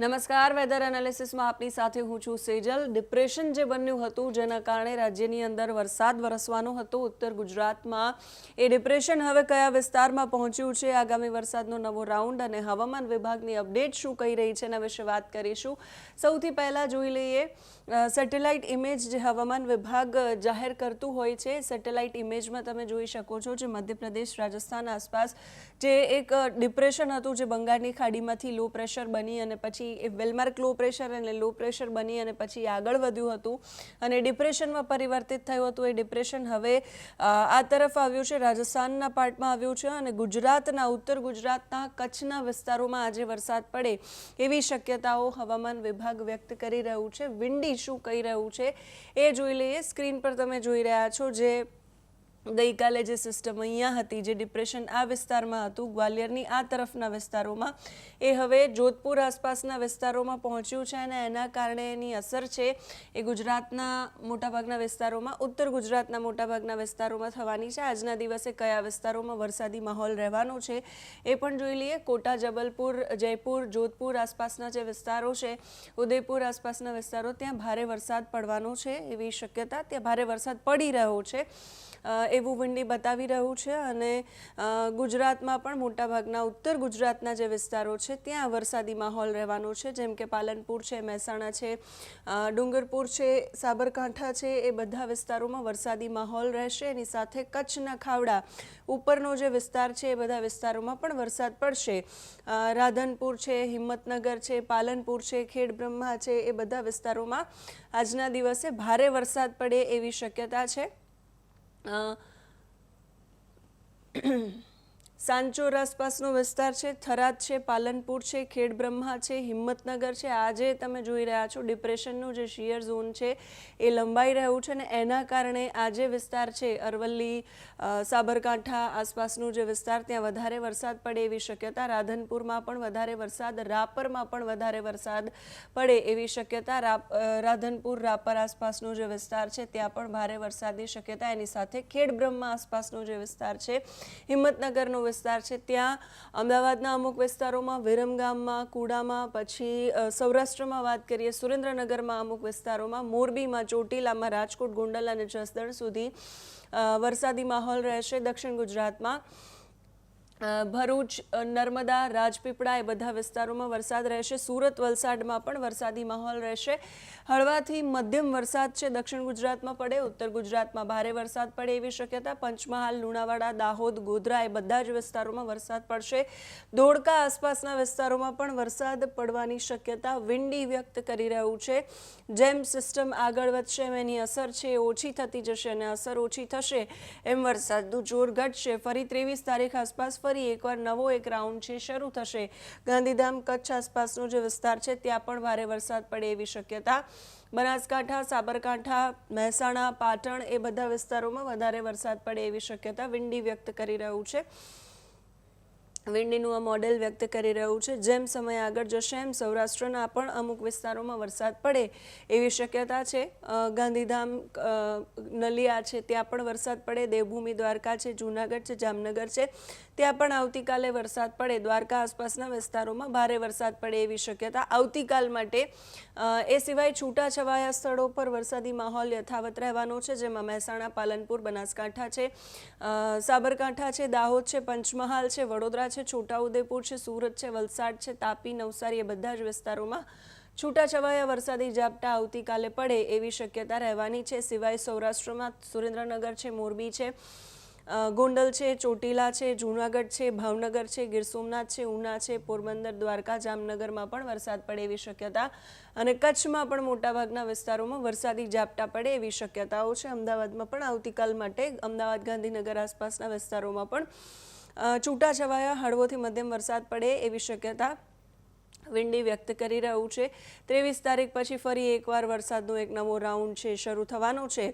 નમસ્કાર, વેધર એનાલિસિસમાં આપની સાથે હું છું સેજલ। ડિપ્રેશન જે બન્યું હતું જેના કારણે રાજ્યની અંદર વરસાદ વરસવાનો હતો ઉત્તર ગુજરાતમાં, એ ડિપ્રેશન હવે કયા વિસ્તારમાં પહોંચ્યું છે, આગામી વરસાદનો નવો રાઉન્ડ અને હવામાન વિભાગની અપડેટ શું કહી રહી છે એના વિશે વાત કરીશું। સૌથી પહેલાં જોઈ લઈએ સેટેલાઇટ ઇમેજ જે હવામાન વિભાગ જાહેર કરતું હોય છે। સેટેલાઇટ ઇમેજમાં તમે જોઈ શકો છો જે મધ્યપ્રદેશ રાજસ્થાન આસપાસ જે એક ડિપ્રેશન હતું જે બંગાળની ખાડીમાંથી લો પ્રેશર બની અને પછી એ વેલમાર્ક લો પ્રેશર અને લો પ્રેશર બની અને પછી આગળ વધ્યું હતું અને ડિપ્રેશનમાં પરિવર્તિત થયું હતું। એ ડિપ્રેશન હવે આ તરફ આવ્યું છે, રાજસ્થાનના પાર્ટમાં આવ્યું છે અને ગુજરાતના ઉત્તર ગુજરાતના કચ્છના વિસ્તારોમાં આજે વરસાદ પડે એવી શક્યતાઓ હવામાન વિભાગ વ્યક્ત કરી રહ્યું છે। વિન્ડી શું કહી રહ્યું છે એ જોઈ લઈએ। સ્ક્રીન પર તમે જોઈ રહ્યા છો જે ગઈકાલે જે સિસ્ટમ અહીંયા હતી, જે ડિપ્રેશન આ વિસ્તારમાં હતું ગ્વાલિયરની આ તરફના વિસ્તારોમાં, એ હવે જોધપુર આસપાસના વિસ્તારોમાં પહોંચ્યું છે અને એના કારણે એની અસર છે એ ગુજરાતના મોટાભાગના વિસ્તારોમાં, ઉત્તર ગુજરાતના મોટાભાગના વિસ્તારોમાં થવાની છે। આજના દિવસે કયા વિસ્તારોમાં વરસાદી માહોલ રહેવાનો છે એ પણ જોઈ લઈએ। કોટા, જબલપુર, જયપુર, જોધપુર આસપાસના જે વિસ્તારો છે, ઉદયપુર આસપાસના વિસ્તારો, ત્યાં ભારે વરસાદ પડવાનો છે એવી શક્યતા, ત્યાં ભારે વરસાદ પડી રહ્યો છે એવું વિન્ડી બતાવી રહ્યું છે અને ગુજરાતમાં પણ મોટાભાગના ઉત્તર ગુજરાતના જે વિસ્તારો છે ત્યાં વરસાદી માહોલ રહેવાનો છે, જેમ કે પાલનપુર છે, મહેસાણા છે, ડુંગરપુર છે, સાબરકાંઠા છે, એ બધા વિસ્તારોમાં વરસાદી માહોલ રહેશે। એની સાથે કચ્છના ખાવડા ઉપરનો જે વિસ્તાર છે એ બધા વિસ્તારોમાં પણ વરસાદ પડશે। રાધનપુર છે, હિંમતનગર છે, પાલનપુર છે, ખેડબ્રહ્મા છે, એ બધા વિસ્તારોમાં આજના દિવસે ભારે વરસાદ પડે એવી શક્યતા છે। સાંચોર આસપાસનો વિસ્તાર છે, થરાદ છે, પાલનપુર છે, ખેડબ્રહ્મા છે, હિંમતનગર છે, આજે તમે જોઈ રહ્યા છો ડિપ્રેશનનું જે શિયર ઝોન છે એ લંબાઈ રહ્યું છે અને એના કારણે આ જે વિસ્તાર છે અરવલ્લી, સાબરકાંઠા આસપાસનું જે વિસ્તાર, ત્યાં વધારે વરસાદ પડે એવી શક્યતા। રાધનપુરમાં પણ વધારે વરસાદ, રાપરમાં પણ વધારે વરસાદ પડે એવી શક્યતા। રાધનપુર, રાપર આસપાસનો જે વિસ્તાર છે ત્યાં પણ ભારે વરસાદની શક્યતા। એની સાથે ખેડબ્રહ્મા આસપાસનો જે વિસ્તાર છે, હિંમતનગરનો વિસ્તાર છે, ત્યાં અમદાવાદના અમુક વિસ્તારોમાં, વિરમગામમાં, કુડામાં, પછી સૌરાષ્ટ્રમાં વાત કરીએ સુરેન્દ્રનગરમાં અમુક વિસ્તારોમાં, મોરબીમાં, ચોટીલામાં, રાજકોટ, ગોંડલ અને જસદણ સુધી વરસાદી માહોલ રહેશે। દક્ષિણ ગુજરાતમાં ભરૂચ, નર્મદા, રાજપીપળા એ બધા વિસ્તારોમાં વરસાદ રહેશે। સુરત, વલસાડમાં પણ વરસાદી માહોલ રહેશે। હળવાથી મધ્યમ વરસાદ છે દક્ષિણ ગુજરાતમાં પડે, ઉત્તર ગુજરાતમાં ભારે વરસાદ પડે એવી શક્યતા। પંચમહાલ, લુણાવાડા, દાહોદ, ગોધરા એ બધા જ વિસ્તારોમાં વરસાદ પડશે। ધોળકા આસપાસના વિસ્તારોમાં પણ વરસાદ પડવાની શક્યતા વિન્ડી વ્યક્ત કરી રહ્યું છે। જેમ સિસ્ટમ આગળ વધશે એમ એની અસર છે એ ઓછી થતી જશે અને અસર ઓછી થશે એમ વરસાદનું જોર ઘટશે। ફરી 23 તારીખ આસપાસ ફરી એકવાર નવો એક રાઉન્ડ છે શરૂ થશે। ગાંધીધામ, કચ્છ આસપાસનો જે વિસ્તાર છે ત્યાં પણ ભારે વરસાદ પડે એવી શક્યતા। બનાસકાંઠા, સાબરકાંઠા, મહેસાણા, પાટણ એ બધા વિસ્તારોમાં વધારે વરસાદ પડે એવી શક્યતા વિન્ડી વ્યક્ત કરી રહ્યું છે। વિન્ડીનું આ મોડેલ વ્યક્ત કરી રહ્યું છે। જેમ સમય આગળ જશે એમ સૌરાષ્ટ્રના પણ અમુક વિસ્તારોમાં વરસાદ પડે એવી શક્યતા છે। ગાંધીધામ, નલિયા છે ત્યાં પણ વરસાદ પડે, દેવભૂમિ, દ્વારકા છે, જૂનાગઢ છે, જામનગર છે, ત્યાં પણ આવતીકાલે વરસાદ પડે। દ્વારકા આસપાસના વિસ્તારોમાં ભારે વરસાદ પડે એવી શક્યતા આવતીકાલ માટે। એ સિવાય છૂટાછવાયા સ્થળો પર વરસાદી માહોલ યથાવત રહેવાનો છે, જેમાં મહેસાણા, પાલનપુર, બનાસકાંઠા છે, સાબરકાંઠા છે, દાહોદ છે, પંચમહાલ છે, વડોદરા છે, છોટાઉદેપુર છે, સુરત છે, વલસાડ છે, તાપી, નવસારી એ બધા જ વિસ્તારોમાં છૂટાછવાયા વરસાદી ઝાપટા આવતીકાલે પડે એવી શક્યતા રહેવાની છે। સિવાય સૌરાષ્ટ્રમાં સુરેન્દ્રનગર છે, મોરબી છે, ગોંડલ છે, ચોટીલા છે, જૂનાગઢ છે, ભાવનગર છે, ગીર સોમનાથ છે, ઉના છે, પોરબંદર, દ્વારકા, જામનગરમાં પણ વરસાદ પડે એવી શક્યતા અને કચ્છમાં પણ મોટાભાગના વિસ્તારોમાં વરસાદી ઝાપટા પડે એવી શક્યતાઓ છે। અમદાવાદમાં પણ આવતીકાલ માટે અમદાવાદ, ગાંધીનગર આસપાસના વિસ્તારોમાં પણ છૂટાછવાયા હળવોથી મધ્યમ વરસાદ પડે એવી શક્યતા વિન્ડી વ્યક્ત કરી રહ્યું છે। 23 તારીખ પછી ફરી એકવાર વરસાદનો એક નવો રાઉન્ડ છે શરૂ થવાનો છે।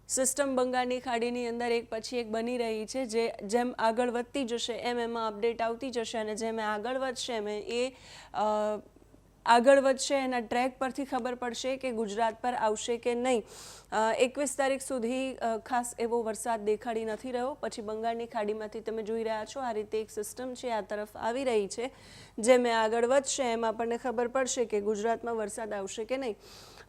સિસ્ટમ બંગાળની ખાડીની અંદર એક પછી એક બની રહી છે, જે જેમ આગળ વધતી જશે એમ એમાં અપડેટ આવતી જશે અને જેમ આગળ વધશે એમ એ આગળ વધશે એના ટ્રેક પરથી ખબર પડશે કે ગુજરાત પર આવશે કે નહીં. 21 તારીખ સુધી ખાસ એવો વરસાદ દેખાડી નથી રહ્યો. પછી બંગાળની ખાડીમાંથી તમે જોઈ રહ્યા છો આ રીતે એક સિસ્ટમ છે આ તરફ આવી રહી છે. જેમ આગળ વધશે એમ આપણને ખબર પડશે કે ગુજરાતમાં વરસાદ આવશે કે નહીં.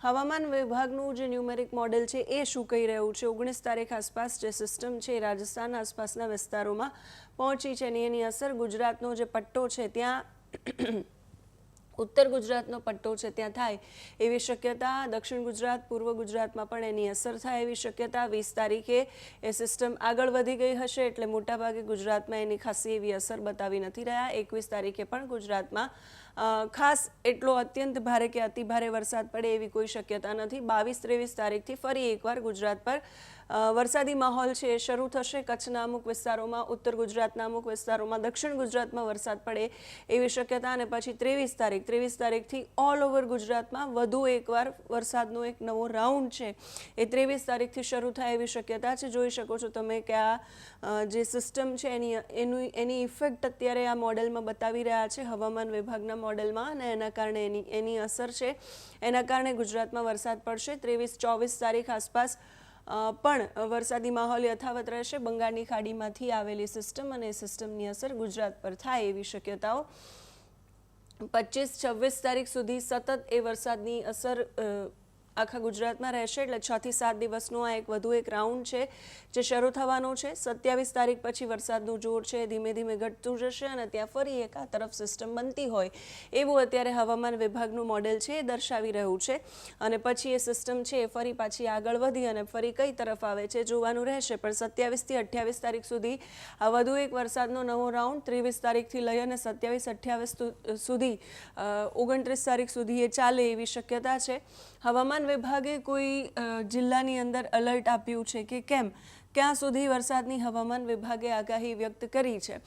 હવામાન વિભાગનું જે ન્યુમેરિક મોડેલ છે એ શું કહી રહ્યું છે, 19 તારીખ આસપાસ જે સિસ્ટમ છે રાજસ્થાન આસપાસના વિસ્તારોમાં પહોંચી છે અને એની અસર ગુજરાતનો જે પટ્ટો છે ત્યાં ઉત્તર ગુજરાતનો પટ્ટો છે ત્યાં થાય એવી શક્યતા. દક્ષિણ ગુજરાત, પૂર્વ ગુજરાતમાં પણ એની અસર થાય એવી શક્યતા. 20 તારીખે એ સિસ્ટમ આગળ વધી ગઈ હશે એટલે મોટાભાગે ગુજરાતમાં એની ખાસી એવી અસર બતાવી નથી રહ્યા. 21 તારીખે પણ ગુજરાતમાં ખાસ એટલો અત્યંત ભારે કે અતિ ભારે વરસાદ પડે એવી કોઈ શક્યતા નથી. 22-23 તારીખથી ફરી એકવાર ગુજરાત પર વરસાદી માહોલ છે એ શરૂ થશે. કચ્છના અમુક વિસ્તારોમાં, ઉત્તર ગુજરાતના અમુક વિસ્તારોમાં, દક્ષિણ ગુજરાતમાં વરસાદ પડે એવી શક્યતા. અને પછી 23 તારીખથી ઓલ ઓવર ગુજરાતમાં વધુ એકવાર વરસાદનો એક નવો રાઉન્ડ છે એ 23 તારીખથી શરૂ થાય એવી શક્યતા છે. જોઈ શકો છો તમે કે આ જે સિસ્ટમ છે એની ઇફેક્ટ અત્યારે આ મોડેલમાં બતાવી રહ્યા છે હવામાન વિભાગના મોડેલમાં, અને એના કારણે એની અસર છે એના કારણે ગુજરાતમાં વરસાદ પડશે. 23-24 તારીખ આસપાસ પણ વરસાદી માહોલ યથાવત રહેશે. બંગાળની ખાડીમાંથી આવેલી સિસ્ટમ અને સિસ્ટમની અસર ગુજરાત પર થાય એવી શક્યતાઓ. 25-26 તારીખ સુધી સતત એ વરસાદની અસર આખા ગુજરાતમાં રહેશે. એટલે 6 થી 7 દિવસનો આ વધુ એક રાઉન્ડ છે જે શરૂ થવાનો છે. 27 તારીખ પછી વરસાદનું જોર છે ધીમે ધીમે ઘટતું જશે અને ત્યાં ફરી એક આ તરફ સિસ્ટમ બનતી હોય એવું અત્યારે હવામાન વિભાગનું મોડેલ છે એ દર્શાવી રહ્યું છે. અને પછી એ સિસ્ટમ છે એ ફરી પાછી આગળ વધી અને ફરી કઈ તરફ આવે છે જોવાનું રહેશે. પણ 27 થી 28 તારીખ સુધી આ વધુ એક વરસાદનો નવો રાઉન્ડ, 23 તારીખથી લઈ અને 27-28 સુધી 29 તારીખ સુધી એ ચાલે એવી શક્યતા છે. હવામાન વિભાગે કોઈ જિલ્લાની અંદર એલર્ટ આપ્યું છે કે કેમ, ક્યાં સુધી વરસાદની હવામાન વિભાગે આગાહી વ્યક્ત કરી છે.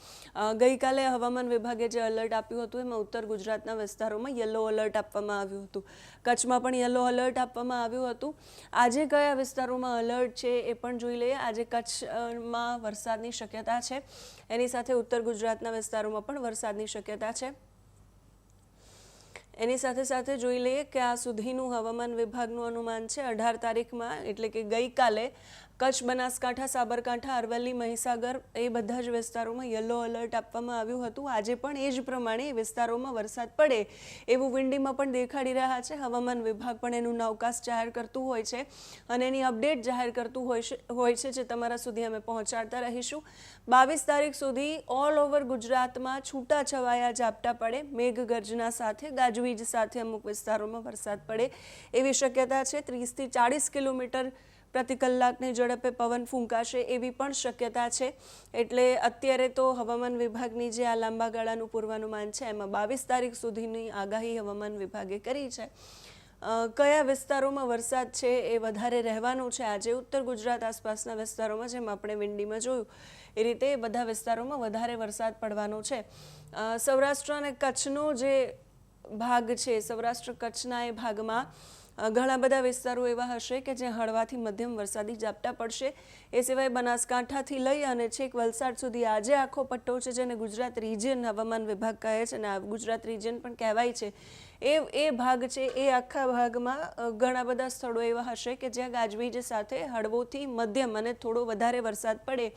ગઈકાલે હવામાન વિભાગે જે એલર્ટ આપ્યું હતું એમાં ઉત્તર ગુજરાતના વિસ્તારોમાં યલો એલર્ટ આપવામાં આવ્યું હતું. કચ્છમાં પણ યલો એલર્ટ આપવામાં આવ્યું હતું. આજે કયા વિસ્તારોમાં એલર્ટ છે એ પણ જોઈ લઈએ. આજે કચ્છમાં વરસાદની શક્યતા છે, એની સાથે ઉત્તર ગુજરાતના વિસ્તારોમાં પણ વરસાદની શક્યતા છે. એની સાથે સાથે જોઈ લઈએ કે આ સુધીનું હવામાન વિભાગનું અનુમાન છે 18 તારીખમાં, એટલે કે ગઈકાલે કચ્છ, બનાસકાંઠા, સાબરકાંઠા, અરવલ્લી, મહીસાગર એ બધા જ વિસ્તારોમાં યલો એલર્ટ આપવામાં આવ્યું હતું. આજે પણ એ જ પ્રમાણે એ વિસ્તારોમાં વરસાદ પડે એવું વિંડીમાં પણ દેખાડી રહ્યા છે. હવામાન વિભાગ પણ એનું નવકાસ્ટ જાહેર કરતું હોય છે અને એની અપડેટ જાહેર કરતું હોય છે જે તમારા સુધી અમે પહોંચાડતા રહીશું. 22 તારીખ સુધી ઓલ ઓવર ગુજરાતમાં છૂટા છવાયા ઝાપટા પડે, મેઘગર્જના સાથે, ગાજવીજ સાથે અમુક વિસ્તારોમાં વરસાદ પડે એવી શક્યતા છે. 30 થી 40 કિલોમીટર પ્રતિ કલાકની ઝડપે પવન ફૂંકાશે એવી પણ શક્યતા છે. એટલે અત્યારે તો હવામાન વિભાગની જે આ લાંબા ગાળાનું પૂર્વાનુમાન છે એમાં 22 તારીખ સુધીની આગાહી હવામાન વિભાગે કરી છે. કયા વિસ્તારોમાં વરસાદ છે એ વધારે રહેવાનું છે આજે ઉત્તર ગુજરાત આસપાસના વિસ્તારોમાં, જેમ આપણે વિંડીમાં જોયું એ રીતે બધા વિસ્તારોમાં વધારે વરસાદ પડવાનો છે. સૌરાષ્ટ્ર અને કચ્છનો જે ભાગ છે, સૌરાષ્ટ્ર કચ્છના એ ભાગમાં ઘણા બધા વિસ્તારો એવા હશે કે જ્યાં હળવાથી મધ્યમ વરસાદી ઝાપટા પડશે. એ સિવાય બનાસકાંઠાથી લઈ અને છેક વલસાડ સુધી આજે આખો પટ્ટો છે જેને ગુજરાત રિજિયન હવામાન વિભાગ કહે છે અને આ ગુજરાત રિજિયન પણ કહેવાય છે. એ ભાગ છે એ આખા ભાગમાં ઘણા બધા સ્થળો એવા હશે કે જ્યાં ગાજવીજ સાથે હળવોથી મધ્યમ અને થોડો વધારે વરસાદ પડે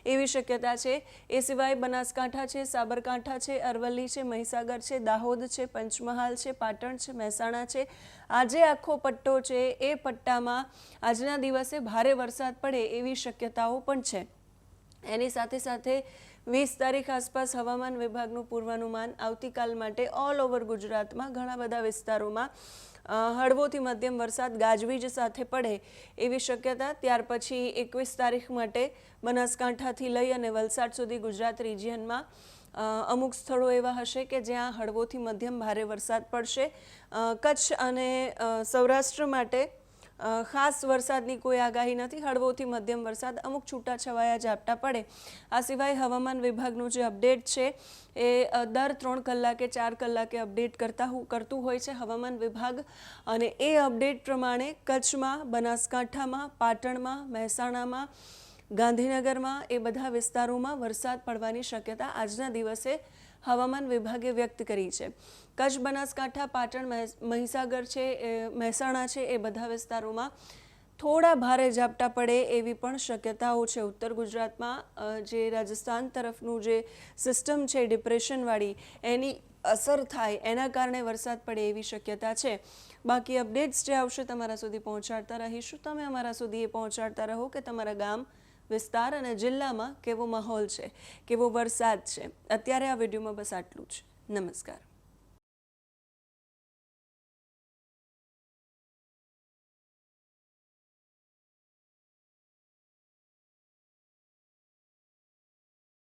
એવી શક્યતા છે. એ સિવાય બનાસકાંઠા છે, સાબરકાંઠા છે, અરવલ્લી છે, મહીસાગર છે, દાહોદ છે, પંચમહાલ છે, પાટણ છે, મહેસાણા છે. આજે આખો પટ્ટો છે એ પટ્ટામાં આજના દિવસે ભારે વરસાદ પડે એવી શક્યતાઓ પણ છે. એની સાથે સાથે 20 તારીખ આસપાસ હવામાન વિભાગનું પૂર્વાનુમાન આવતીકાલ માટે ઓલ ઓવર ગુજરાતમાં ઘણા બધા વિસ્તારોમાં હળવોથી મધ્યમ વરસાદ ગાજવીજ સાથે પડે એવી શક્યતા. ત્યાર પછી 21 તારીખ માટે બનાસકાંઠાથી લઈ અને વલસાડ સુધી ગુજરાત રિજિયનમાં અમુક સ્થળો એવા હશે કે જ્યાં હળવોથી મધ્યમ ભારે વરસાદ પડશે. કચ્છ અને સૌરાષ્ટ્ર માટે ખાસ વરસાદની કોઈ આગાહી નથી. હળવોથી મધ્યમ વરસાદ, અમુક છૂટાછવાયા ઝાપટા પડે. આ સિવાય હવામાન વિભાગનું જે અપડેટ છે એ દર 3 કલાકે 4 કલાકે અપડેટ કરતું હોય છે હવામાન વિભાગ. અને એ અપડેટ પ્રમાણે કચ્છમાં, બનાસકાંઠામાં, પાટણમાં, મહેસાણામાં, ગાંધીનગરમાં એ બધા વિસ્તારોમાં વરસાદ પડવાની શક્યતા આજના દિવસે હવામાન વિભાગે વ્યક્ત કરી છે. કચ્છ, બનાસકાંઠા, પાટણ, મહીસાગર છે, મહેસાણા છે, એ બધા વિસ્તારોમાં થોડા ભારે ઝાપટા પડે એવી પણ શક્યતાઓ છે. ઉત્તર ગુજરાતમાં જે રાજસ્થાન તરફનું જે સિસ્ટમ છે ડિપ્રેશનવાળી, એની અસર થાય એના કારણે વરસાદ પડે એવી શક્યતા છે. બાકી અપડેટ્સ જે આવશે તમારા સુધી પહોંચાડતા રહીશું. તમે અમારા સુધી એ પહોંચાડતા રહો કે તમારા ગામ, વિસ્તાર અને જિલ્લામાં કેવો માહોલ છે, કેવો વરસાદ છે. અત્યારે આ વિડીયોમાં બસ આટલું જ. નમસ્કાર.